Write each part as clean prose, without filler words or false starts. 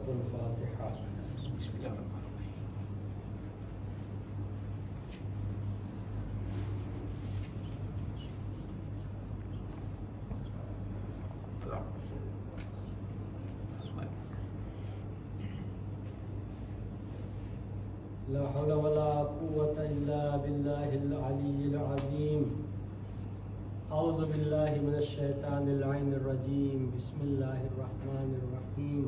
الفاتحة. بسم الله الرحمن الرحيم. لا حول ولا قوة إلا بالله العلي العظيم. أعوذ بالله من الشيطان اللعين الرجيم. بسم الله الرحمن الرحيم.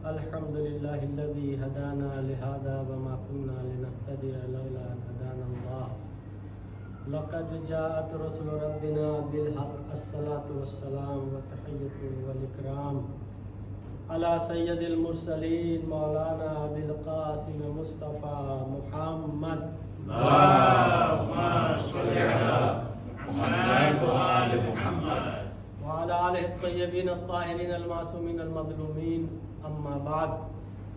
الحمد لله الذي هدانا لهذا وما كنا لنهتدي لولا أن هدانا الله. لقد جاءت رسل ربنا بالحق. الصلاة والسلام والتحية والإكرام على سيد المرسلين مولانا أبي القاسم مصطفى محمد. اللهم صل على محمد وآل محمد وعلى آله الطيبين الطاهرين المعصومين المظلومين. أما بعد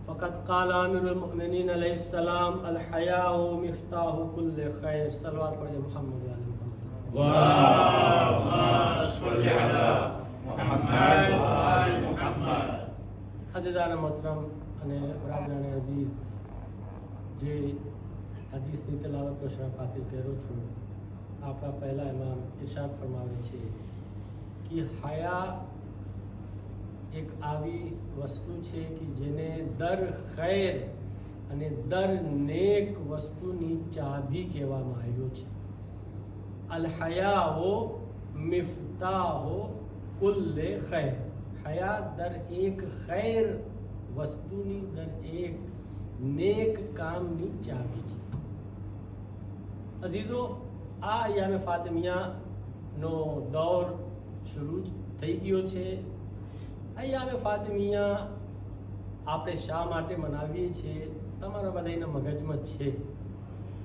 فقد قال أمير المؤمنين عليه السلام الحياء مفتاح كل خير. صلوات پڑھیں محمد وآل محمد. اللهم صل على محمد وآل محمد. عزیزان محترم અને برادران عزیز જે હદીસની તલાવતનો શરફ હાસિલ કર્યો છું, આપણા પહેલા ઇમામ ઇરશાદ ફરમાવે છે કે હયા એક આવી વસ્તુ છે કે જેને દર ખૈર અને દર નેક વસ્તુની ચાબી કહેવામાં આવ્યો છે. અલ હયાઓ મિફ્તાહો કુલ્લે ખૈર. હયા દર એક ખૈર વસ્તુની દર એક નેક કામની ચાવી છે. અઝીઝો, આ અયામે ફાતિમિયાનો દૌર શરૂ થઈ ગયો છે. અયામે ફાતિમિયા આપણે શા માટે મનાવીએ છીએ? તમારા બધાના મગજમાં છે,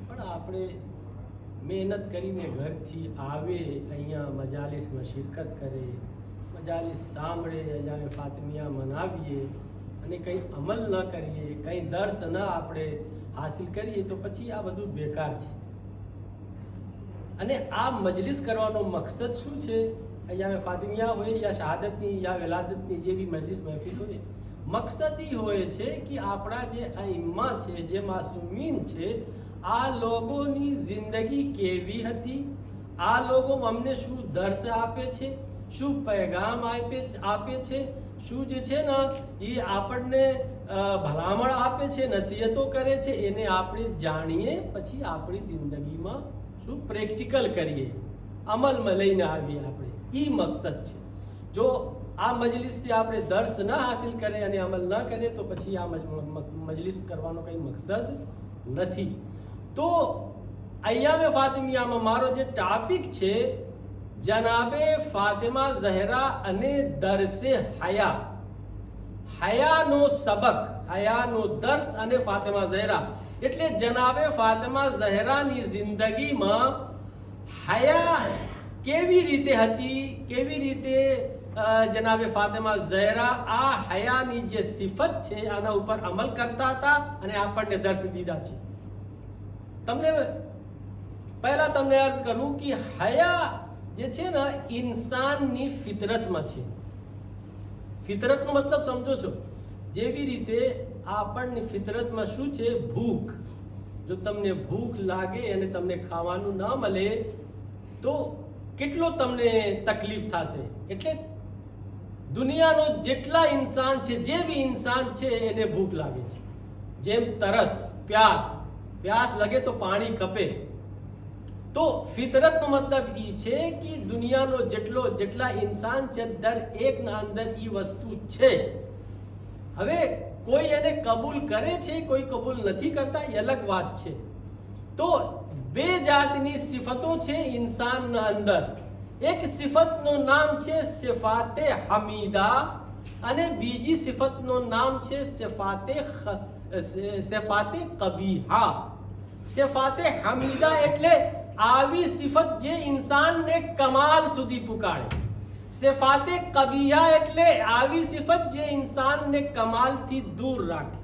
પણ આપણે મહેનત કરીને ઘરથી આવે, અહીંયા મજાલિસમાં શિરકત કરે, મજાલિસ સાંભળે, અયામે ફાતિમિયા મનાવીએ અને કંઈ અમલ ન કરીએ, કંઈ દર્શ ન આપણે હાસિલ કરીએ તો પછી આ બધું બેકાર છે. અને આ મજલિસ કરવાનો મકસદ શું છે? અહીંયા ફાતિમિયા હોય યા શહાદતની યા વિલાદતની જે બી મજલિસ મહેફિલ હોય, મકસદ એ હોય છે કે આપણા જે અઈમ્મા છે, જે માસૂમીન છે, આ લોકોની જિંદગી કેવી હતી, આ લોકો અમને શું દર્શ આપે છે, શું પૈગામ આપે છે, શું જે છે ને એ આપણને ભલામણ આપે છે, નસીહતો કરે છે, એને આપણે જાણીએ, પછી આપણી જિંદગીમાં શું પ્રેક્ટિકલ કરીએ, અમલમાં લઈને આવીએ. આપણે એ મકસદ છે. જો આ મજલિસથી આપણે દર્શ ન હાસિલ કરે અને અમલ ન કરે તો પછી આ મજલિસ કરવાનો કંઈ મકસદ નથી. તો અય્યામે ફાતિમિયામાં મારો જે ટોપિક છે, જનાબે ફાતિમા ઝહરા અને દર્સે હયા, હયાનો સબક, હયાનો દર્સ અને ફાતિમા ઝહરા. એટલે જનાબે ફાતિમા ઝહરાની જિંદગીમાં હયા કેવી રીતે હતી, કેવી રીતે જનાબે ફાતિમા ઝહરા આ હયાની જે સિફત છે આના ઉપર અમલ કરતા હતા અને આપણને દર્શ દીધા છે. તમને પહેલા તમને અર્જ કરું કે હયા જે છે ને ઇન્સાનની ફિતરતમાં છે. ફિતરતનો મતલબ સમજો છો? જેવી રીતે આપણની ફિતરતમાં શું છે? ભૂખ. જો તમને ભૂખ લાગે અને તમને ખાવાનું ન મળે તો કેટલો તમને તકલીફ થશે. એટલે દુનિયાનો જેટલા ઇન્સાન છે, જે બી ઇન્સાન છે એને ભૂખ લાગે છે. જેમ તરસ, પ્યાસ લગે તો પાણી ખપે. તો ફિતરતનો મતલબ એ છે કે દુનિયાનો જેટલા ઇન્સાન છે દર એકના અંદર એ વસ્તુ છે. હવે કોઈ એને કબૂલ કરે છે, કોઈ કબૂલ નથી કરતા, એ અલગ વાત છે. તો બે જાતની સિફતો છે ઇન્સાનના અંદર. એક સિફતનું નામ છે સિફાતે હમીદા અને બીજી સિફતનું નામ છે સિફાતે કબીહા. સિફાતે હમીદા એટલે આવી સિફત જે ઇન્સાનને કમાલ સુધી પુકારે. સિફાતે કબીહા એટલે આવી સિફત જે ઇન્સાનને કમાલથી દૂર રાખે.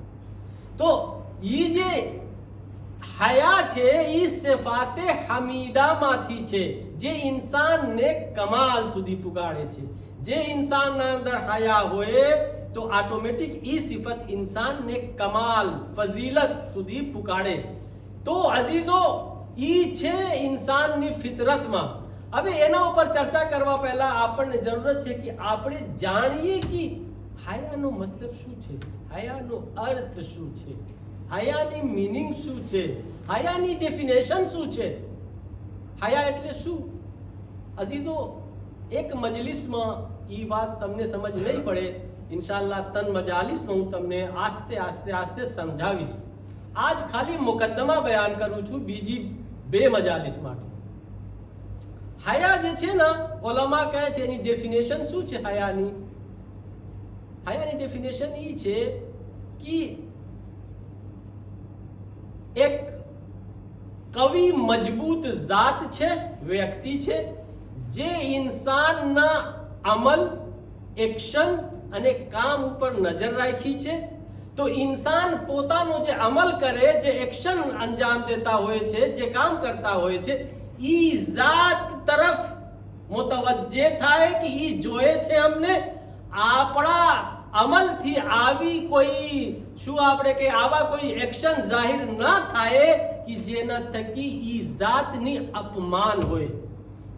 તો ઈ જે હયા છે ઈ સિફાતે હમીદામાંથી છે, જે ઇન્સાનને કમાલ સુધી પુગાડે છે. જે ઇન્સાનના અંદર હયા હોય તો ઓટોમેટિક ઈ સિફત ઇન્સાનને કમાલ ફઝીલત સુધી પુકાડે. તો અઝીઝો, ઈ છે ઇન્સાનની ફિતરતમાં. હવે એના ઉપર ચર્ચા કરવા પહેલા આપણને જરૂરત છે કે આપણે જાણીએ કે હયાનો મતલબ શું છે, હયાનો અર્થ શું છે, હયાની મીનિંગ શું છે, હયાની ડેફિનેશન શું છે. હયા એટલે શું? અઝીઝો, એક મજલિસમાં ઈ વાત તમને સમજ નહીં પડે. ઇન્શાઅલ્લાહ તન મજાલિસમાં હું તમને આસ્તે આસ્તે આસ્તે સમજાવીશ. આજ ખાલી મુકદ્દમા બયાન કરું છું બીજી 2 મજાલિસ માટે. હયા જે છે ને, ઉલમા કહે છે એની ડેફિનેશન શું છે હયાની? હયાની ડેફિનેશન ઈ છે કે એક કવિ મજબૂત જાત છે, વ્યક્તિ છે, જે ઇન્સાનના અમલ, એક્શન અને કામ ઉપર નજર રાખી છે. તો ઇન્સાન પોતાનો જે અમલ કરે, જે એક્શન અંજામ દેતા હોય છે, જે કામ કરતા હોય છે, ઈ જાત તરફ મુતવજ્જે થાય કે ઈ જોયે છે અમને આપણા અમલથી આવી કોઈ શું આપણે કે આવા કોઈ એક્શન જાહેર ના થાય કે જેના થકી ઈ જાતની અપમાન હોય,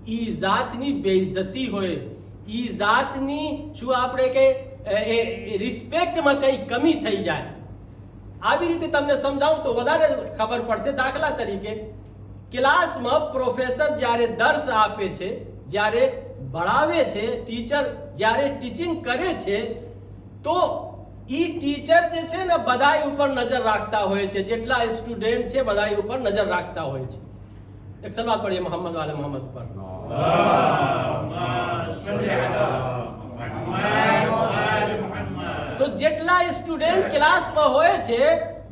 ઈ જાતની બેઇજ્જતી હોય, ઈ જાતની શું આપણે કે રિસ્પેક્ટમાં કંઈ કમી થઈ જાય. આવી રીતે તમને સમજાવું તો વધારે ખબર પડશે. દાખલા તરીકે ક્લાસમાં પ્રોફેસર જ્યારે દર્સ આપે છે, જ્યારે ભણાવે છે, ટીચર જ્યારે ટીચિંગ કરે છે, તો ઈ ટીચર જે છે ને બધાય ઉપર નજર રાખતા હોય છે. જેટલા સ્ટુડન્ટ છે બધાય ઉપર નજર રાખતા હોય છે. એક સલાત પડીએ મોહમ્મદ વાલે મોહમ્મદ પર. તો જેટલા સ્ટુડન્ટ ક્લાસમાં હોય છે,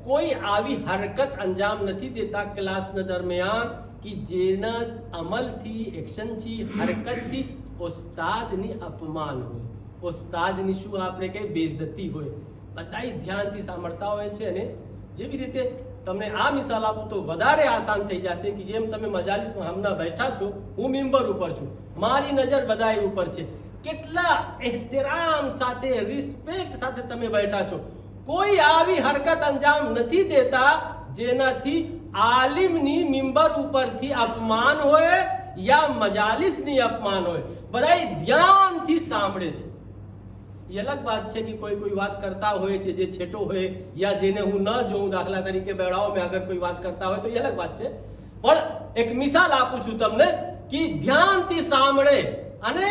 કોઈ આવી હરકત અંજામ નથી દેતા ક્લાસના દરમિયાન કે જેના અમલથી, એક્શનથી, હરકતથી ઉસ્તાદની અપમાન હોય, ઉસ્તાદની શું આપણે કઈ બેઇજ્જતી હોય. બધાય ધ્યાનથી સાંભળતા હોય છે. અને જેવી રીતે તમને આ મિસાલ આપું તો વધારે આસાન થઈ જશે કે જેમ તમે મજાલિસમાં હમણાં બેઠા છો, હું મિંબર ઉપર છું, મારી નજર બધાય ઉપર છે. કેટલા એહતરામ સાથે, રિસ્પેક્ટ સાથે તમે બેઠા છો. કોઈ આવી હરકત અંજામ નથી દેતા જેનાથી આલિમની મિંબર ઉપરથી અપમાન હોય યા મજાલિસની અપમાન હોય. બધાય ધ્યાનથી સાંભળે છે. એ અલગ વાત છે કે કોઈ વાત કરતા હોય છે જે છેટો હોય યા જેને હું ન જોઉં. દાખલા તરીકે બેડાઓ મેં અગર કોઈ વાત કરતા હોય તો એ અલગ વાત છે. પણ એક મિસાલ આપું છું તમને કે ધ્યાનથી સાંભળે અને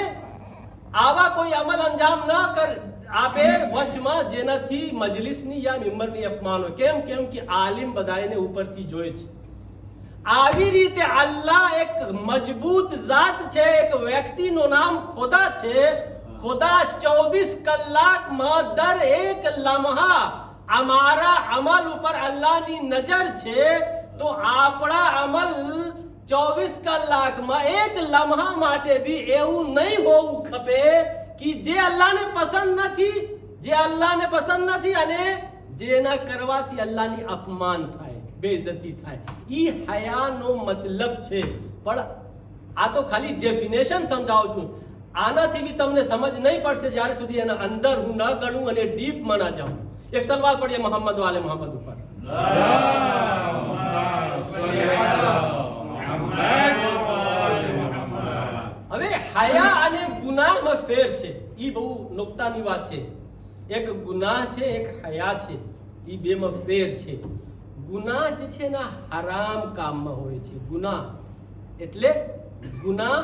આવા કોઈ અમલ અંજામ ન આપે વચમાં જેનાથી મજલિસની યા મિંબરની અપમાન હોય. કેમ કે આલિમ બધાને ઉપરથી જોઈ છે. આવી રીતે અલ્લાહ એક મજબૂત જાત છે, એક વ્યક્તિનું નામ ખુદા છે. ખુદા 24 કલાકમાં દર એક લમ્હા અમારા અમલ ઉપર અલ્લાહની નજર છે. તો આપણા અમલ 24 કલાકમાં એક લમ્હા માટે બી એવું નહીં હોવું ખપે કે જે અલ્લાહને પસંદ નથી, જે અલ્લાહને પસંદ નથી અને જેના કરવાથી અલ્લાહની અપમાન થાય, બેઇજ્જતી થાય. ઈ હયાનો મતલબ છે. પણ આ તો ખાલી ડેફિનેશન સમજાવું છું. આનાથી બી તમને સમજ નહીં પડશે જ્યાર સુધી એના અંદર હું ન ગણું અને ડીપમાં ના જાઉં. એક સલવાત પડીએ મોહમ્મદ વાલે મોહમ્મદ ઉપર. હવે હયા અને ગુનાહમાં ફેર છે. ઈ બહુ નુકતાની વાત છે. એક ગુનાહ છે, એક હયા છે. ઈ બેમાં ફેર છે. ગુનાહ જે છે ને હરામ કામમાં હોય છે. ગુનાહ એટલે ગુનાહ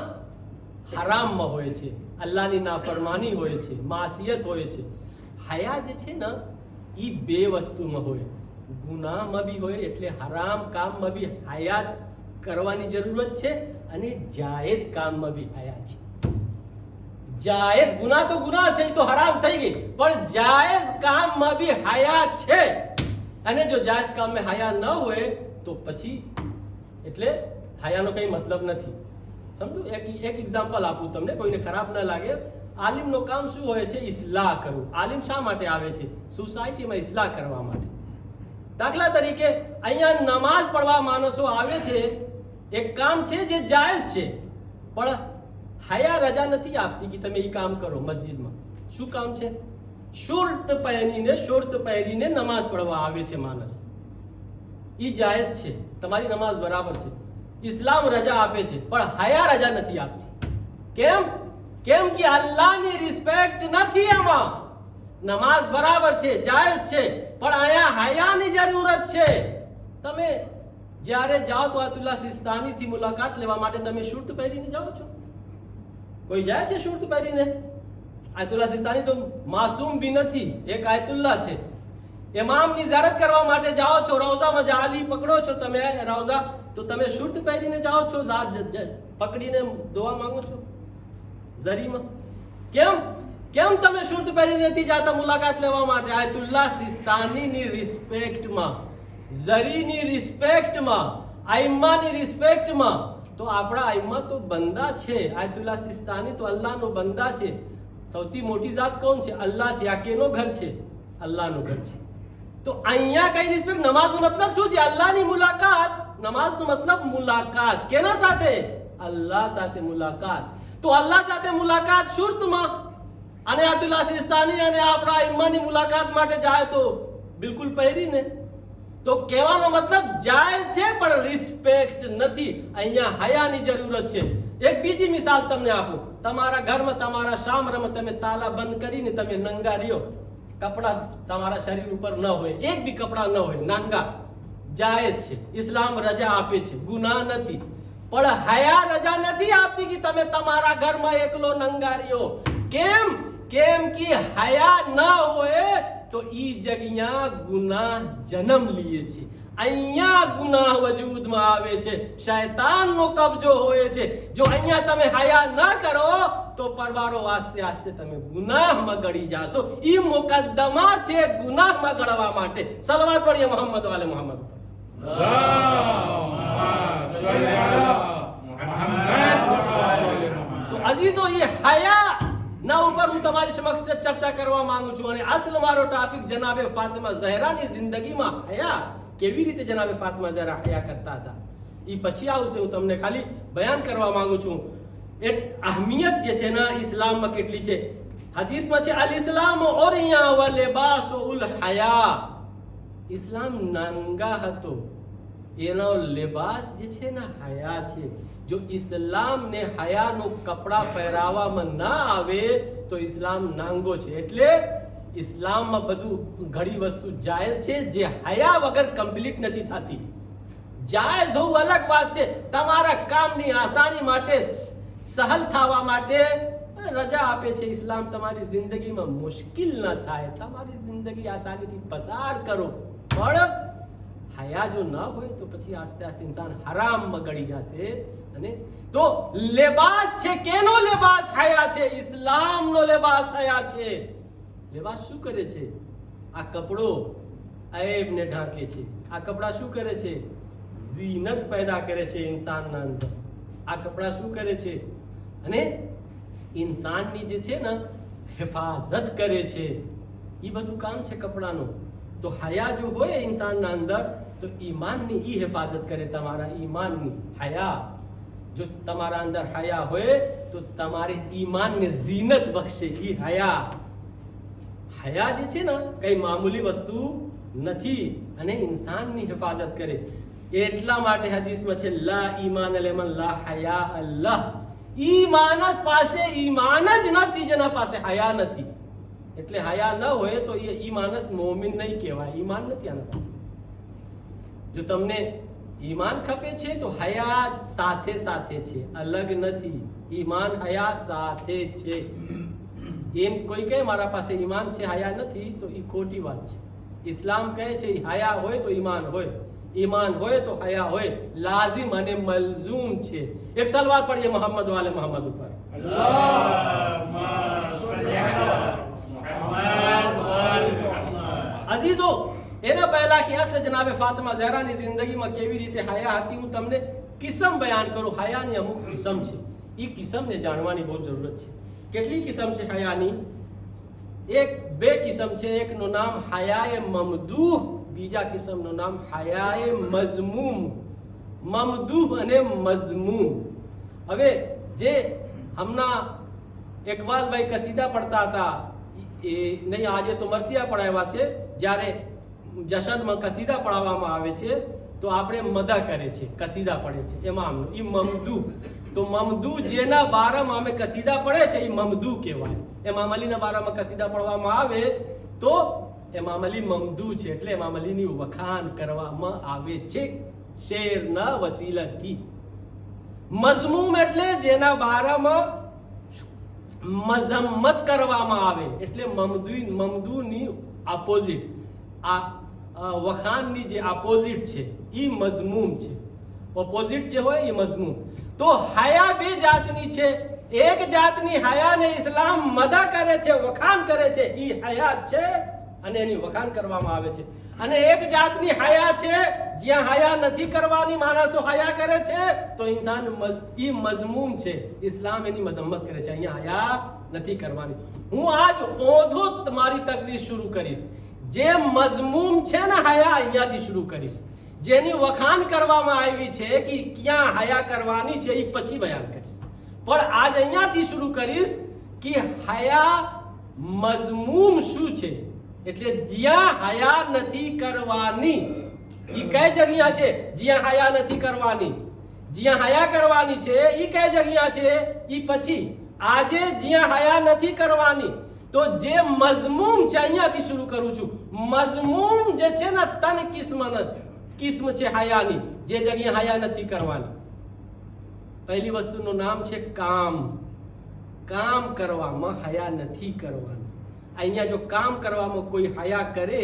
હરામમાં હોય છે, અલ્લાહની નાફરમાની હોય છે, માસિયત હોય છે. હયા જે છે ને ઈ બે વસ્તુમાં હોય. ગુનાહમાં બી હોય એટલે હરામ કામમાં બી હયાત કરવાની જરૂરત છે અને જાયઝ કામમાં બી હયા છે. જાયઝ ગુનાહ તો ગુનાહ છે, એ તો હરામ થઈ ગઈ, પણ જાયઝ કામમાં બી હયા છે. અને જો જાયઝ કામમાં હયા ન હોય તો પછી એટલે હયાનો કઈ મતલબ નથી. સમજો એક એક્ઝામ્પલ આપું તમને, કોઈને ખરાબ ના લાગે. આલિમનો કામ શું હોય છે? ઇસ્લાહ કરવું. આલિમ શા માટે આવે છે? સોસાયટીમાં ઇસ્લાહ કરવા માટે. દાખલા તરીકે અહીંયા નમાઝ પડવા માણસો આવે છે, એક કામ છે જે જાયઝ છે, પણ હયા રજા નથી આપતી કે તમે એ કામ કરો. મસ્જિદમાં શું કામ છે? શોર્ટ પહેરીને નમાઝ પઢવા આવે છે માણસ, ઈ જાયઝ છે, તમારી નમાઝ બરાબર છે, ઇસ્લામ રજા આપે છે, પણ હયા રજા નથી આપતી. કેમ કે અલ્લાહની રિસ્પેક્ટ નથી એમાં. નમાઝ બરાબર છે, જાયઝ છે, પણ અહીંયા હયાની જરૂરત છે. તમે જ્યારે જાઓ તો આયતુલ્લાહ સિસ્તાની થી મુલાકાત લેવા માટે તમે શૂટ પહેરીને જાઓ છો? કોઈ જાય છે શૂટ પહેરીને? આયતુલ્લાહ સિસ્તાની તો માસૂમ બી નથી, એક આયતુલ્લાહ છે. ઇમામની ઝિયારત કરવા માટે જાઓ છો, રોઝામાં જાલી પકડો છો તમે રોઝા, તો તમે શૂટ પહેરીને જાઓ છો, પકડીને દુઆ માંગો છો ઝરીમાં? કેમ તમે શૂટ પહેરીને નથી જાતા મુલાકાત લેવા માટે? આયતુલ્લાહ સિસ્તાનીની રિસ્પેક્ટમાં, ઝરીની રિસ્પેક્ટમાં, આઈમ્માની રિસ્પેક્ટમાં. તો આપણા આઈમ્મા તો બંદા છે, આયતુલ્લાહ સિસ્તાની તો અલ્લાહનો બંદા છે. સૌથી મોટી જાત કોણ છે? અલ્લાહ છે. આ કેનો ઘર છે? અલ્લાહનું ઘર છે. તો અહીંયા કઈ રિસ્પેક્ટ? નમાઝનો મતલબ શું છે? અલ્લાહની મુલાકાત. નમાઝનો મતલબ મુલાકાત. કેના સાથે? અલ્લાહ સાથે મુલાકાત. તો અલ્લાહ સાથે મુલાકાત શુર્તમાં, અને આયતુલ્લાહ સિસ્તાની અને આપણા આઈમ્માની મુલાકાત માટે જાય તો બિલકુલ પહેરીને. તો કહેવાનો મતલબ જાયઝ છે, પણ રિસ્પેક્ટ નથી. અહીંયા હયાની જરૂરત છે. એક બીજી મિસાલ તમને આપું. તમારા ઘરમાં, તમારા શામરામાં તમે તાલા બંધ કરીને તમે નંગા રહ્યો, કપડા તમારા શરીર ઉપર ન હોય, એક બી કપડા ન હોય, નંગા, જાયઝ છે, ઇસ્લામ રજા આપે છે, ગુનાહ નથી. પણ હયા રજા નથી આપતી કે તમે તમારા ઘરમાં એકલો નંગા રહ્યો. કેમ કે હયા ન હોય તો ઈ જગ્યા ગુનાહ જન્મ લે છે. અહીંયા ગુનાહ વજૂદમાં આવે છે, શૈતાનનો કબજો હોય છે. જો અહીંયા તમે હયા ન કરો તો પરવારો આસ્તે આસ્તે તમે ગુનાહમાં ગળી જાશો. ઈ મુકદ્દમા છે ગુનાહમાં ગળવા માટે. સલવાત પઢીએ મોહમ્મદ વાલે મોહમ્મદ. તો અઝીઝો, ये हया ના ઉપર હું તમારી સમક્ષ ચર્ચા કરવા માંગુ છું. અને અસલ મારો ટોપિક જનાબે ફાતિમા ઝહરાની જિંદગીમાં હયા કેવી રીતે જનાબે ફાતિમા ઝહરા હયા કરતા હતા એ પછી આવશે. હું તમને ખાલી બયાન કરવા માંગુ છું. એક અહમિયત જે છે ને ઇસ્લામમાં કેટલી છે. હદીસમાં છે, અલ ઇસ્લામ ઓરિયા વ લિબાસુલ હયા. ઇસ્લામ નંગા હતો, એનો લિબાસ જે છે ને હયા છે. જો ઇસ્લામને હયાનો કપડા પહેરાવવામાં ના આવે તો ઇસ્લામ નાંગો છે. એટલે ઇસ્લામમાં બધું ઘણી વસ્તુ જાયઝ છે જે હયા વગર કમ્પ્લીટ નથી થતી. જાયઝ હોવું અલગ વાત છે. તમારા કામની આસાની માટે, સહલ થવા માટે રજા આપે છે ઇસ્લામ. તમારી જિંદગીમાં મુશ્કેલ ના થાય, તમારી જિંદગી આસાનીથી પસાર કરો. પણ હયા જો ના હોય તો પછી આસ્તે આસ્તે ઇન્સાન હરામમાં ગળી જશે. અને તો લેબાસ છે, કેનો લેબાસ? હયા છે. ઇસ્લામનો લેબાસ હયા છે. લેબાસ શું કરે છે? આ કપડો ઐબને ઢાંકે છે. આ કપડા શું કરે છે? ઝીનત પેદા કરે છે ઇન્સાનના અંદર. આ કપડા શું કરે છે? અને ઇન્સાનની જે છે ને હિફાજત કરે છે. એ બધું કામ છે કપડાનું. તો હયા જો હોય ઇન્સાનના અંદર તો ઈમાનની ઈ હિફાજત કરે, તમારા ઈમાનની. હયા જો તમારા અંદર હયા હોય તો તમારે ઈમાનને ઝીનત બક્ષે. ઈ હયા જે છે ને કઈ મામૂલી વસ્તુ નથી, અને ઇન્સાનની હિફાજત કરે. એટલા માટે હદીસમાં છે, લા ઈમાન લેમન લા હયા અલ્લાહ. ઈ માણસ પાસે ઈમાન જ નથી જેના પાસે હયા નથી. એટલે હયા ન હોય તો ઈ માણસ મોમિન નહીં કહેવાય. ઈમાન નથી આના પાસે. જો તમને ઈમાન ખપે છે તો હયા સાથે સાથે છે, અલગ નથી. ઈમાન હયા સાથે છે. એમ કોઈ કહે મારા પાસે ઈમાન છે હયા નથી તો એ ખોટી વાત છે. ઇસ્લામ કહે છે હયા હોય તો ઈમાન હોય, ઈમાન હોય તો હયા હોય. લાઝિમ અને મલઝૂમ છે. એક સલવાત પઢીએ મોહમ્મદ વાલે મોહમ્મદ ઉપર. અઝીઝો, એના પહેલા કે હશે જનાબે ફાતિમા ઝહરાની જિંદગીમાં કેવી રીતે હયા હતી, હું તમને કિસ્મ બયાન કરું. હયાની અમુક કિસ્મ છે, એ કિસ્મને જાણવાની બહુ જરૂરત છે. કેટલી કિસ્મ છે હયાની? બે કિસ્મ છે. એકનું નામ હયાએ મમદૂહ, બીજા કિસ્મનું નામ હયાએ મઝમૂમ. મમદૂહ અને મઝમૂમ. હવે જે હમણાં ઇકબાલભાઈ કસીદા પડતા હતા, એ નહીં, આજે તો મરસિયા પડાવ્યા છે. જ્યારે જશનમાં કસીદા પડાવવામાં આવે છે તો આપણે મદા કરે છે, કસીદા પડે છે ઇમામનું, એ મમદુ. તો મમદુ જેના બારામાં અમે કસીદા પડે છે એ મમદુ કહેવાય. ઇમામ અલીના બારામાં કસીદા પડવામાં આવે તો ઇમામ અલી મમદુ છે, એટલે ઇમામ અલીની વખાણ કરવામાં આવે છે શેરના વસીલાથી. મઝમૂમ એટલે જેના બારામાં મઝમ્મત કરવામાં આવે, એટલે મમદુની ઓપોઝિટ, આ વખાણની જે ઓપોઝિટ છે એ મઝમૂમ છે. ઓપોઝિટ જે હોય એ મઝમૂમ. તો હયા બે જાતની છે. એક જાતની હયાને ઇસ્લામ મદા કરે છે, વખાણ કરે છે, એ હયા છે અને એની વખાણ કરવામાં આવે છે. અને એક જાતની હયા છે જ્યાં હયા નથી કરવાની, માણસો હયા કરે છે તો ઇન્સાન ઈ મઝમૂમ છે, ઇસ્લામ એની મઝમ્મત કરે છે. અહીંયા હયા નથી કરવાની. હું આજ ઓધો તમારી તકરીર શરૂ કરીશ. જે મઝમૂમ છે ને હયા, અહીંયાથી શરૂ કરીશ. જેની વખાણ કરવામાં આવી છે કે ક્યાં હયા કરવાની છે એ પછી બયાન કરીશ. પણ આજ અહીંયાથી શરૂ કરીશ કે હયા મઝમૂમ શું છે. એટલે જ્યાં હયા નથી કરવાની એ કઈ જગ્યા છે? જ્યાં હયા નથી કરવાની. જ્યાં હયા કરવાની છે એ કઈ જગ્યા છે એ પછી. આજે જ્યાં હયા નથી કરવાની, તો જે મઝમૂમ છે અહીંયાથી શરૂ કરું છું. મઝમૂમ જે છે ને તન કિસ્મ છે હયાની, જે જગ્યા હયા નથી કરવાની. પહેલી વસ્તુનું નામ છે કામ. કામ કરવામાં હયા નથી કરવાની. અહીંયા જો કામ કરવામાં કોઈ હયા કરે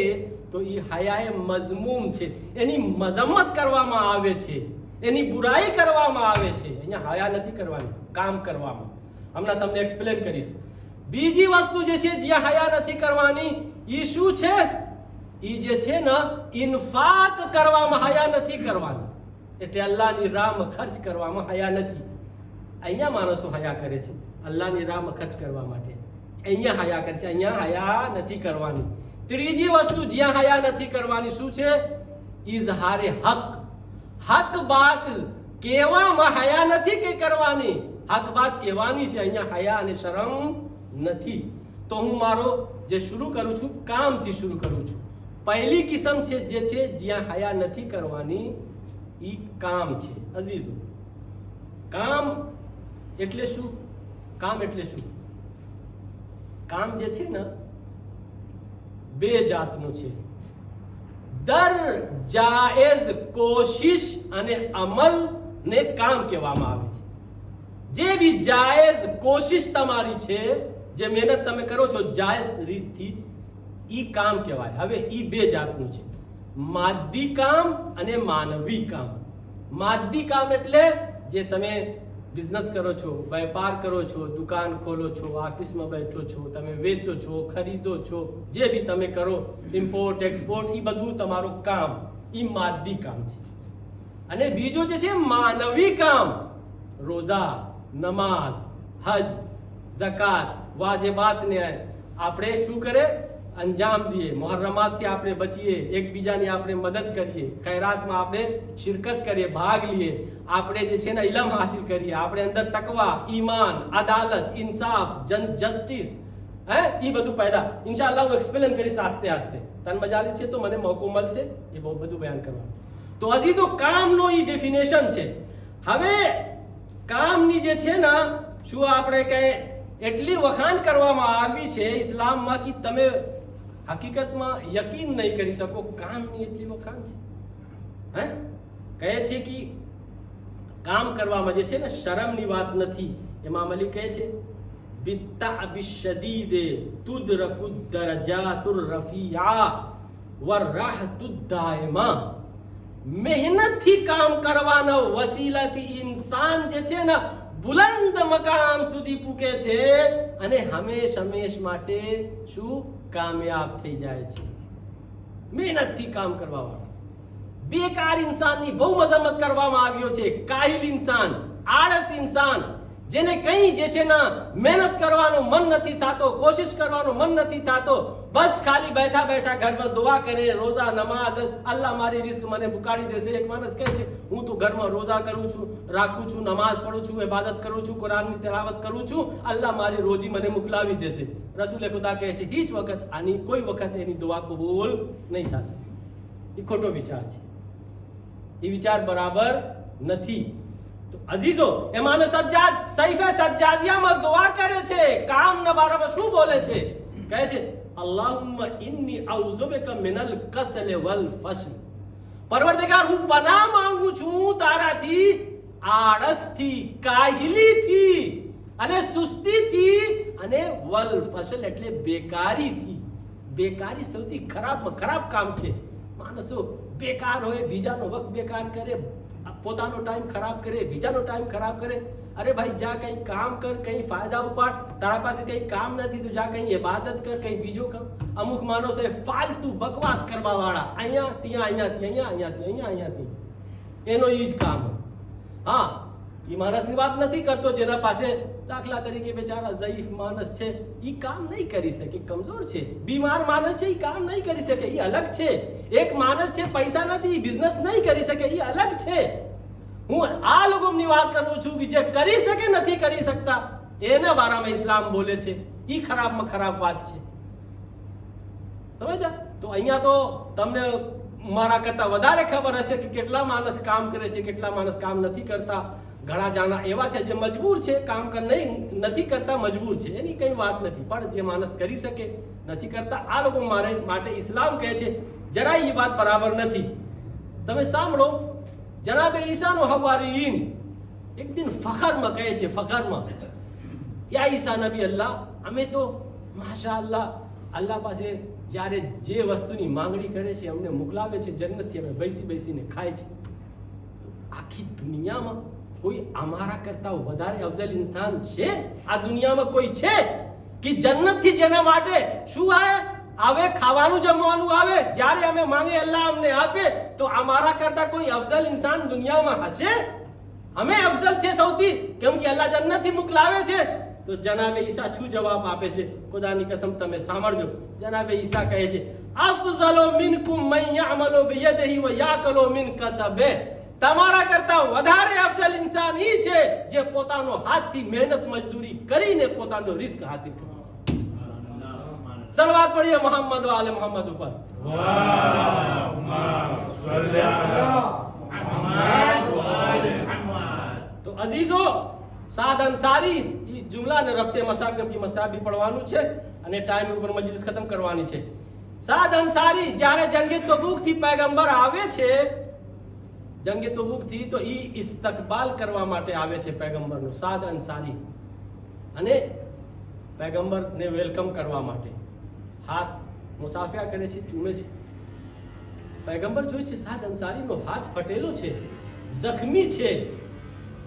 તો એ હયાએ મઝમૂમ છે, એની મઝમ્મત કરવામાં આવે છે, એની બુરાઈ કરવામાં આવે છે. અહીંયા હયા નથી કરવાની કામ કરવામાં. હમણાં તમને એક્સપ્લેન કરીશ. બીજી વસ્તુ જે છે જ્યાં હયા નથી કરવાની એ શું છે? એ જે છે ને ઇન્ફાક કરવામાં હયા નથી કરવાની. એટલે અલ્લાહની રાહમાં ખર્ચ કરવામાં હયા નથી. અહીંયા માણસો હયા કરે છે અલ્લાહની રાહમાં ખર્ચ કરવા માટે, અહીંયા હયા કરે છે, અહીંયા હયા નથી કરવાની. ત્રીજી વસ્તુ જ્યાં હયા નથી કરવાની શું છે? ઇઝહારે હક. હક બાત કહેવામાં હયા નથી કે કરવાની, હક બાત કહેવાની છે. અહીંયા હયા અને શરમ નથી. તો હું મારો જે શરૂ કરું છું કામથી શરૂ કરું છું. પહેલી કિસ્મ છે જે છે જ્યાં હયા નથી કરવાની એ કામ છે. અઝીઝો, કામ એટલે શું? કામ એટલે શું? કામ જે છે ને બે જાતનું છે. દર જાયઝ કોશિશ અને અમલ ને કામ કહેવામાં આવે છે. જે બી જાયઝ કોશિશ તમારી છે, જે મહેનત તમે કરો છો જાયઝ રીતથી, ઈ કામ કહેવાય. હવે ઈ બે જાતનું છે, માદી કામ અને માનવી કામ. માદી કામ એટલે જે તમે બિઝનેસ કરો છો, વેપાર કરો છો, દુકાન ખોલો છો, ઓફિસમાં બેઠો છો, તમે વેચો છો, ખરીદો છો, જે બી તમે કરો, ઇમ્પોર્ટ એક્સપોર્ટ, એ બધું તમારું કામ, એ માદી કામ છે. અને બીજું જે છે માનવી કામ, રોઝા, નમાઝ, હજ, ઝકાત, વાજિબાતને આપણે શું કરે? અંજામ દઈએ. મુહર્રમાતથી આપણે બચીએ, એકબીજાની આપણે મદદ કરીએ, ખૈરાતમાં આપણે શિરકત કરીએ, ભાગ લઈએ, આપણે જે છે ને ઇલમ હાસિલ કરીએ, આપણે અંદર તકવા, ઈમાન, અદાલત, ઇન્સાફ, જસ્ટિસ, એ બધું પેદા. ઇન્શાઅલ્લાહ હું એક્સપ્લેન કરીશ આસ્તે આસ્તે. તન મજાલિસ છે તો મને મોકો મળશે એ બહુ બધું બયાન કરવાનું. તો અઝીઝો, કામનો એ ડેફિનેશન છે. હવે કામની જે છે ને શું આપણે કઈ એટલી વખાણ કરવામાં આવી છે ઇસ્લામમાં કે તમે હકીકતમાં યકીન નહીં કરી શકો. કામની એટલી વખાણ છે. કહે છે કે કામ કરવામાં જે છે ને શરમની વાત નથી. ઇમામ અલી કહે છે બિત્તાબિ શદીદે તુદરકુ દરજાતુર રફીઆ વરરાહતુ દાયમા. મહેનતથી કામ કરવાના વસીલાથી ઇન્સાન જે છે ને બુલંદ મકામ સુધી પૂકે છે અને હંમેશ માટે શું કામયાબ થઈ જાય છે. મહેનતથી કામ કરવા વાળા. બેકાર ઇન્સાનની બહુ મજમ્મત કરવામાં આવ્યો છે. કાહિલ ઇન્સાન, આળસ ઇન્સાન, જેને કંઈ જે છે ને મહેનત કરવાનું મન નથી થતો, કોશિશ કરવાનું મન નથી થતો, બસ ખાલી બેઠા બેઠા ઘરમાં દુઆ કરે, રોઝા નમાઝ, અલ્લાહ મારી રિસ્ક મને પુકારી દેશે. એક માણસ કહે છે હું તો ઘરમાં રોઝા કરું છું, રાખું છું, નમાઝ પઢું છું, ઇબાદત કરું છું, કુરાનની તિલાવત કરું છું, અલ્લાહ મારી રોજી મને મોકલાવી દેશે. રસૂલ ખુદા કહે છે ઈ જ વખત આની કોઈ વખત એની દુઆ કબૂલ નહીં થશે. એ ખોટો વિચાર છે, એ વિચાર બરાબર નથી. તો અઝીઝો, ઇમામ સજ્જાદ સૈફે સજ્જાદિયામાં દુઆ કરે છે, કામના બારામાં શું બોલે છે? કહે છે અલ્લાહુમ્મા ઇન્ની અઉઝુ બિકા મિનલ કસલ વલ ફસ્લ. પરવરદિગાર, હું પનાહ માંગુ છું તારાથી આળસથી, કાહિલીથી અને સુસ્તીથી અને વલ ફસલ એટલે બેકારીથી. બેકારી સૌથી ખરાબ કામ છે. માણસો બેકાર હોય, બીજાનો વખત બેકાર કરે, પોતાનો ટાઈમ ખરાબ કરે, બીજાનો ટાઈમ ખરાબ કરે. અરે ભાઈ, જા કઈ કામ કર, કઈ ફાયદા ઉપાડ. તારા પાસે કઈ કામ નથી તો જા કઈ ઇબાદત કર, કઈ બીજો કામ. અમુક માણસો ફાલતુ બકવાસ કરવા વાળા, અહીંયા ત્યાં, અહીંયાથી અહીંયા, અહીંયાથી અહીંયા, અહીંયાથી, એનો ઈ જ કામ. હા, એ માણસની વાત નથી કરતો જેના પાસે દાખલા તરીકે બેચારા ઝઈફ માણસ છે, એ કામ નહીં કરી શકે, કમજોર છે. બીમાર માણસ છે, એ કામ નહીં કરી શકે, એ અલગ છે. એક માણસ છે પૈસા નથી, બિઝનેસ નહીં કરી શકે, એ અલગ છે. હું આ લોકોની વાત કરું છું કે જે કરી શકે નથી કરી શકતા, એના બારામાં ઇસ્લામ બોલે છે. એ ખરાબમાં ખરાબ વાત છે. સમજ્યા? તો અહીંયા તો તમને મારા કરતા વધારે ખબર હશે કે કેટલા માણસ કામ કરે છે, કેટલા માણસ કામ નથી કરતા. ઘણા જાણા એવા છે જે મજબૂર છે, કામ નથી કરતા, મજબૂર છે, એની કઈ વાત નથી. પણ જે માણસ કરી શકે નથી કરતા, આ લોકો મારે માટે ઇસ્લામ કહે છે જરાય એ વાત બરાબર નથી. તમે સાંભળો, જનાબે ઈસાનો હવારીન એક દિન ફખરમાં કહે છે, ફખરમાં, યા ઈસા નબી અલ્લાહ, અમે તો માશાઅલ્લાહ અલ્લાહ પાસે જ્યારે જે વસ્તુની માંગણી કરે છે અમને મોકલાવે છે જન્નતથી, અમે બેસીને ખાય છે. તો આખી દુનિયામાં કોઈ અમારા કરતા વધારે અફઝલ ઇન્સાન છે? આ દુનિયામાં કોઈ છે કે જન્નતથી જેના માટે શું આવે, ખાવાનું જમવાનું આવે, જ્યારે અમે માંગે અલ્લાહ અમને આપે? તો અમારા કરતા કોઈ અફઝલ ઇન્સાન દુનિયામાં હશે? અમે અફઝલ છે સૌથી, કેમ કે અલ્લાહ જન્નતથી મોકલાવે છે. તો જનાબે ઈસા શું જવાબ આપે છે? ખુદાની કસમ તમે સાંભળજો. જનાબે ઈસા કહે છે અફઝલો મિનકુમ મન યઅમલુ બિયદિહી વ યાકલુ મિન કસબે. તમારા કરતા વધારે અફઝલ ઇન્સાન ઈ છે જે પોતાનો હાથથી મહેનત મજદૂરી કરીને પોતાનો રિસ્ક હાસિલ કરે છે. સલવાત પढ़िए मोहम्मद वाले मोहम्मद ऊपर. તો અઝીઝો, સાદ અંસારી એ જુમલા ને રફતે મસાબ की મસાબ भी પડવાનું છે અને ટાઈમ ઉપર મજલિસ ખતમ કરવાની છે. સાદ અંસારી જ્યારે જંગે તબુક થી પૈગંબર આવે છે, જંગે તબુક થી, તો ઈ ઇસ્તકબાલ કરવા માટે આવે છે પૈગંબરનો. સાદ અંસારી અને પૈગંબરને વેલકમ કરવા માટે હાથ મુસાફિયા કરે છે, ચૂમે છે. પૈગંબર જોઈ છે સાદ અંસારીનો હાથ ફટેલો છે, જખમી છે,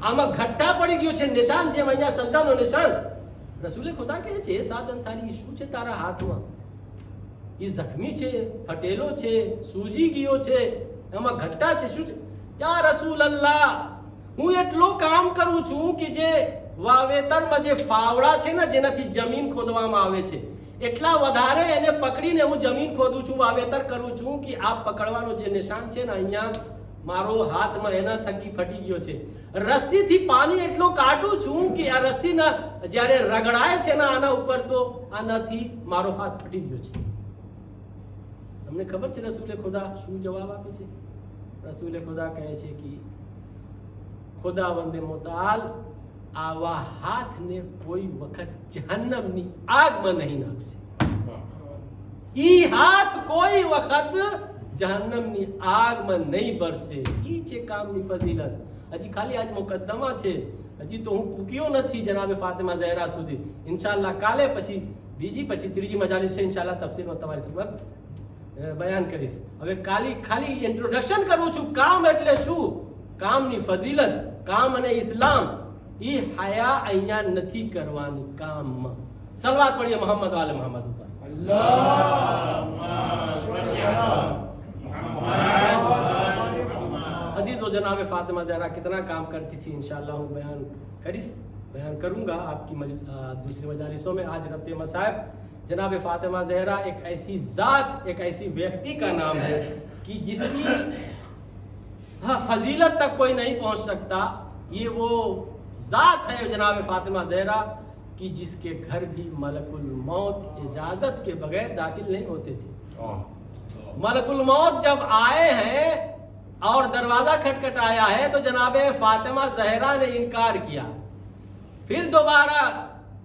આમાં ઘટ્ટા પડી ગયો છે, નિશાન જેમ અહીંયા સજદાનો નિશાન. રસૂલે ખુદા કહે છે સાદ અંસારી શું છે તારા હાથમાં? એ જખમી છે, ફટેલો છે, સૂજી ગયો છે, એમાં ઘટ્ટા છે, શું છે? યા રસૂલ અલ્લાહ, હું એટલો કામ કરું છું કે જે વાવેતરમાં જે ફાવડા છે ને જેનાથી જમીન ખોદવામાં આવે છે, એટલા વધારે એને પકડીને હું જમીન ખોદું છું, વાવેતર કરું છું કે આ પકડવાનો જે નિશાન છે ને અહીંયા મારો હાથમાં એના થકી ફટી ગયો છે. રસ્સીથી પાણી એટલો કાઢું છું કે આ રસ્સીના જ્યારે રગડાય છે ને આના ઉપર તો આનાથી મારો હાથ ફટી ગયો છે. તમને ખબર છે રસૂલે ખુદા શું જવાબ આપે છે? રસૂલે ખુદા કહે છે કે ખુદાવંદે મુતાલ આવા હાથને કોઈ વખત જહન્નમની આગમાં નહીં નાખશે. ઈ હાથ કોઈ વખત જહન્નમની આગમાં નહીં બરસે. ઈ છે કામની ફઝીલત. હજી ખાલી આજ મુકદ્દમા છે, હજી તો હું પૂક્યો નથી જનાબે ફાતિમા ઝહરા સુધી. ઇન્શાઅલ્લાહ કાલે પછી બીજી પછી ત્રીજી મજાલિસ છે, ઇન્શાઅલ્લાહ તફસીરમાં તમારી સમક્ષ બયાન કરીશ. હવે ખાલી ઇન્ટ્રોડક્શન કરું છું. કામ એટલે શું, કામની ફઝીલત, કામ અને ઇસ્લામ. ઈ હયા અહીંયા નથી કરવાની કામમાં. સલવાત પढ़िए મોહમ્મદ વાલે મોહમ્મદ ઉપર. अजीज़ो जनाब फातिमा ज़हरा कितना काम करती थी, इंशाअल्लाह हूँ बयान करूँगा आपकी दूसरी मजालिसों में. आज रब्ते मसाइब जनाब फातिमा ज़हरा एक ऐसी ज़ात, एक ऐसी व्यक्ति का नाम है कि जिसकी फजीलत तक कोई नहीं पहुंच सकता। ये वो ज़ात है जनाब फातिमा ज़हरा कि जिसके घर भी मलकुल मौत इजाज़त के बगैर दाखिल नहीं होते थे। मलकुल मौत जब आए हैं और दरवाज़ा खटखटाया है तो जनाब फातिमा ज़हरा ने इनकार किया, फिर दोबारा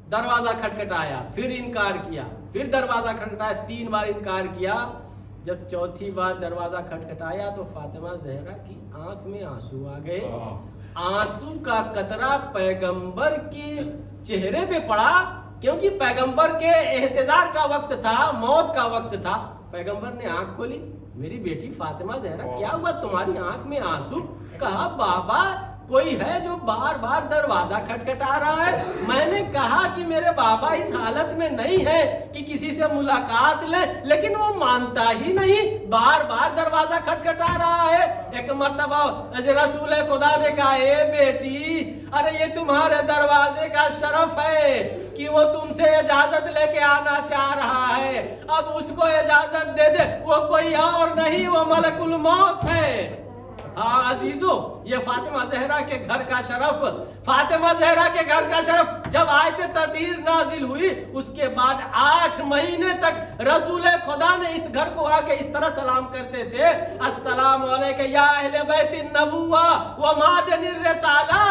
दरवाज़ा खटखटाया, फिर इनकार किया, फिर दरवाज़ा खटखटाया, 3 बार इनकार किया। जब चौथी बार दरवाज़ा खटखटाया तो फातिमा ज़हरा की आंख में आंसू आ गए। आंसू का कतरा पैगंबर के चेहरे पे पड़ा, क्योंकि पैगंबर के एहतजार का वक्त था, मौत का वक्त था। पैगंबर ने आंख खोली, मेरी बेटी फातिमा ज़हरा क्या हुआ, तुम्हारी आंख में आंसू? कहा बाबा कोई है जो बार बार दरवाजा खटखटा रहा है। मैंने कहा कि मेरे बाबा इस हालत में नहीं है कि किसी से मुलाकात ले, लेकिन वो मानता ही नहीं, बार बार दरवाजा खटखटा रहा है। एक मर्तबा रसूल खुदा ने कहा, ए बेटी, अरे ये तुम्हारे दरवाजे का शरफ है कि वो तुमसे इजाजत लेके आना चाह रहा है, अब उसको इजाजत दे दे। वो कोई और नहीं, वो मलकुल मौत है। हाँ अजीजो, ये फातिमा ज़हरा के घर का शरफ, फातिमा ज़हरा के घर का शरफ। जब आयत तदीर नाजिल हुई उसके बाद 8 महीने तक रसूल खुदा ने इस घर को आके इस तरह सलाम करते थे, अस्सलामु अलैका या अहले बैतिन नबुव्वा व मादनिर रिसाला।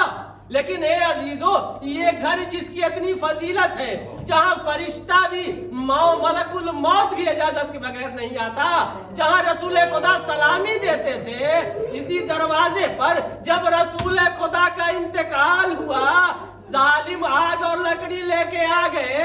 लेकिन ए अजीजो, ये घर जिसकी इतनी फजीलत है, जहां फरिश्ता भी मलकुल मौत भी इजाजत के बगैर नहीं आता, जहां रसूल खुदा सलामी देते थे, इसी दरवाजे पर जब रसूल खुदा का इंतकाल हुआ, जालिम आग और लकड़ी लेके आ गए,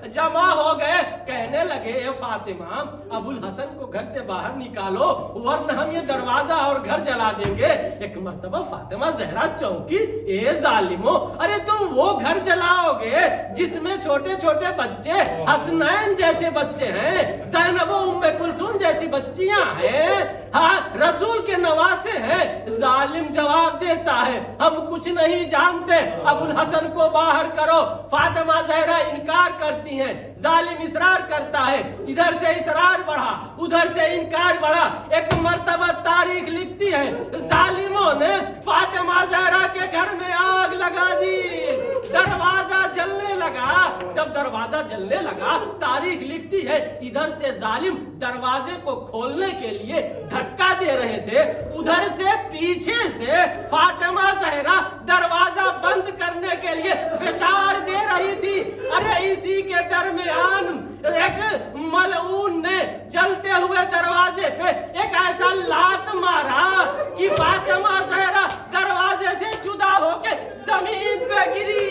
जमा हो गए, कहने लगे ए फातिमा, अबुल हसन को घर से बाहर निकालो वरना हम ये दरवाजा और घर जला देंगे। एक मर्तबा फातिमा ज़हरा चौंकी, ए जालिमो, अरे तुम वो घर जलाओगे जिसमें छोटे छोटे बच्चे, हसनैन जैसे बच्चे हैं, ज़ैनब व उम्मे कुलसूम जैसी बच्चियां हैं, हाँ रसूल के नवासे हैं। जालिम जवाब देता है, हम कुछ नहीं जानते, अबुल हसन को बाहर करो। फातिमा ज़हरा इनकार करती हैं, जालिम इसरार करता है, इधर से इसरार बढ़ा, उधर से इनकार बढ़ा। एक मर्तबा तारीख लिखती है, जालिमों ने फातिमा ज़हरा के घर में आग लगा दी, दरवाजा जलने लगा। जब दरवाजा जलने लगा, तारीख लिखती है, इधर से जालिम दरवाजे को खोलने के लिए धक्का दे रहे थे, उधर से पीछे से फातिमा ज़हरा दरवाजा बंद करने के लिए फिशार दे रही थी। अरे इसी के दरमियान एक मलऊन ने जलते हुए दरवाजे पे एक ऐसा लात मारा कि फातिमा ज़हरा दरवाजे से जुदा होके जमीन पे गिरी।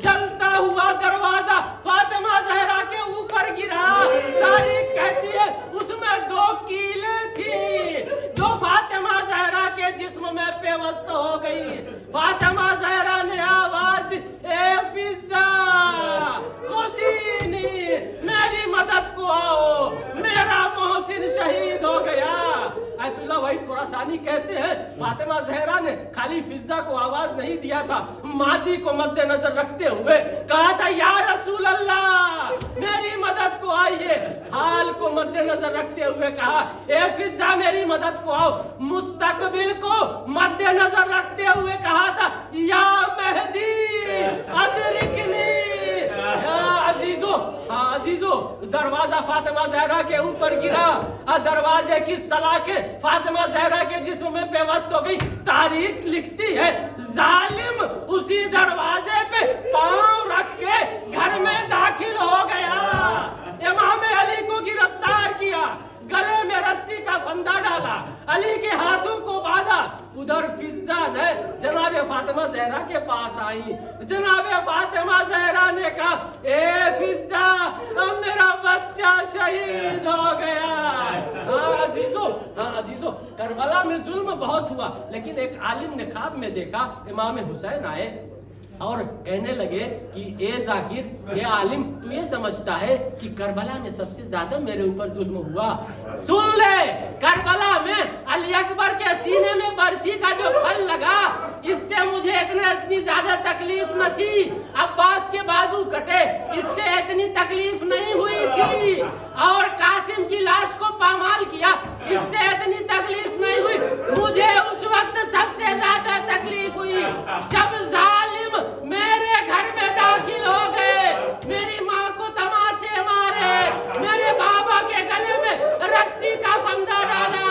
जलता हुआ दरवाजा फातिमा ज़हरा के ऊपर गिरा। तारीख कहती है उसमें 2 कीले थी जो फातिमा ज़हरा के जिस्म में पेवस्त हो गई। फातिमा ज़हरा ने आवाज दी, ए फिज़्ज़ा खुज़ीनी, मेरी मदद को आओ, मेरा मोहसिन शहीद हो गया। आयतुल्लाह वहीद खुरासानी कहते हैं, फातिमा ज़हरा ने खाली फिज़्ज़ा को आवाज नहीं दिया था, माजी को मद्देनजर रखते हुए कहा था, या रसूल अल्लाह मेरी मदद को आइए। हाल को मद्देनजर रखते हुए कहा, ए फिज़्ज़ा मेरी मदद को आओ। मुस्तकबिल को मद्देनजर रखते हुए कहा था, या मेहदी अदरिकनी। अजीजो, दरवाजा फातिमा ज़हरा के ऊपर गिरा, दरवाजे की सलाखें फातिमा ज़हरा के जिस्म में पेवस्त हो गई। तारीख लिखती है, जालिम उसी दरवाजे पे पांव रख के घर में दाखिल हो गया। इमाम अली को गिरफ्तार किया, गले में रस्सी का फंदा डाला, अली के हाथों को बांधा। उधर फिज़्ज़ा ने जनाब फातिमा ज़हरा के पास आई। जनाब फातिमा ज़हरा ने कहा, ए फिज़्ज़ा अब मेरा बच्चा शहीद हो गया। हाँ अजीजो, करबला में जुल्म बहुत हुआ, लेकिन एक आलिम ने ख्वाब में देखा इमाम हुसैन आए और कहने लगे कि ए जाकिर, ए आलिम, तू ये समझता है कि करबला में सबसे ज्यादा मेरे ऊपर जुल्म हुआ? सुन ले, کربلا میں علی اکبر کے سینے میں برچی کا جو پھل لگا اس سے مجھے اتنی زیادہ تکلیف نہ تھی، عباس کے بازو کٹے اس سے اتنی تکلیف نہیں ہوئی تھی، اور قاسم کی لاش کو پامال کیا اس سے اتنی تکلیف نہیں ہوئی، مجھے اس وقت سب سے زیادہ تکلیف ہوئی جب ظالم میرے گھر میں داخل ہو گئے، میری ماں کو تماچے مارے، میرے بابا کے گلے میں رسی کا پھندا ڈالا،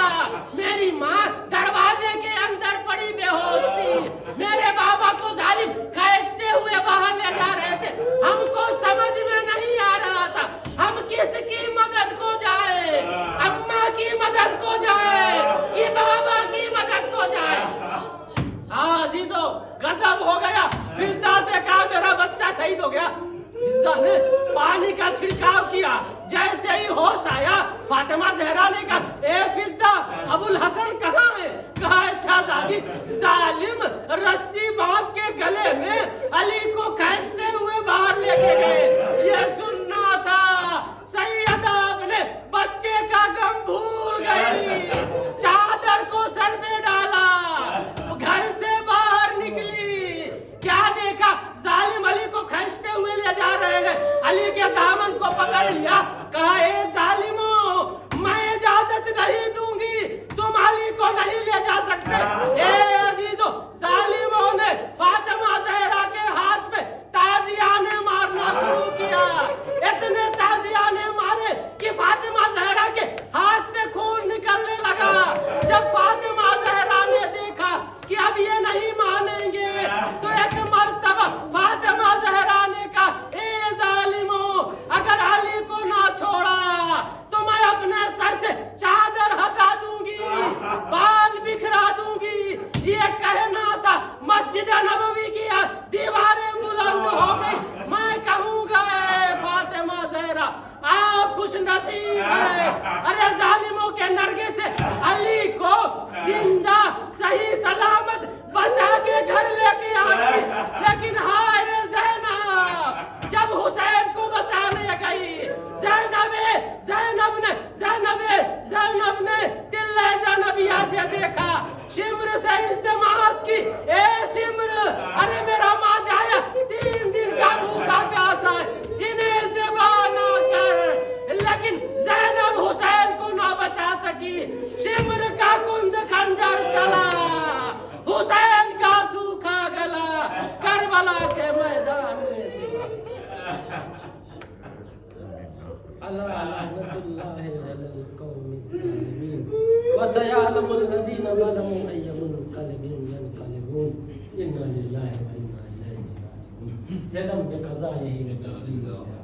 میری ماں دروازے کے اندر پڑی بے ہوش تھی، میرے بابا کو ظالم کھینچتے ہوئے باہر لے جا رہے تھے، ہم کو سمجھ میں نہیں آ رہا تھا ہم کس کی مدد کو جائے، اماں کی مدد کو جائے کہ بابا کی مدد کو جائے۔ ہاں عزیزو، غضب ہو گیا، فضا سے کہا میرا بچہ شہید ہو گیا، فضا نے پانی کا چھڑکاو کیا، جیسے ہی ہوش آیا فاطمہ زہرا نے کہا اے فضا ابو الحسن کہاں ہے؟ کہا شہزادی ظالم رسی باندھ کے گلے میں علی کو کھینچتے ہوئے باہر لے کے گئے، یہ سننا تھا، سیدہ اپنے بچے کا غم بھول گئی، چادر کو سر پہ ڈالا، گھر سے باہر نکلی، کیا دیکھا ظالم علی کو کھینچتے ہوئے لے جا رہے ہیں، علی کے دامن کو پکڑ لیا، کہا اے ظالموں میں اجازت نہیں دوں گی، تم علی کو نہیں لے جا سکتے۔ اے عزیزو، ظالموں نے فاطمہ زہرا کے ہاتھ میں تازیانے مارنا شروع کیا، اتنے تازیانے مارے کہ فاطمہ زہرا کے ہاتھ سے خون نکلنے لگا، جب فاطمہ زہرا نے دیکھا کہ اب یہ نہیں مانیں گے تو ایک مرتبہ فاطمہ زہرا نے کہا اے ظالموں اگر علی کو نہ چھوڑا تو میں اپنے سر سے چادر ہٹا دوں گی، بال بکھرا دوں گی، یہ کہنا تھا، مسجد نبوی کی دیواریں بلند ہو گئی، میں کہوں گا اے فاطمہ زہرا آپ خوش نصیب ہیں، ارے ظالموں کے نرگے سے علی کو زندہ صحیح سلامت بچا کے گھر لے کے آ گئی، لیکن ہائے رے زینب جب حسین کو بچانے گئی، زینب نے دل زینبیہ سے دیکھا، شمر سے التماس کی اے شمر ارے میرا ماں جایا 3 دن کا بھوکا پیاسا ہے، انہیں ذبح نہ کر، لیکن زینب حسین کو نہ بچا سکی، شمر کا کند خنجر چلا، حسین کا سوکھا گلا کربلا کے میدان میں ذبح۔ اللہ لعنت اللہ علی القوم الظالمین وسيعلم الذين ظلموا أي منقلب ينقلبون إنا لله وإنا إليه راجعون۔ يدم بقضائه وتسليمه۔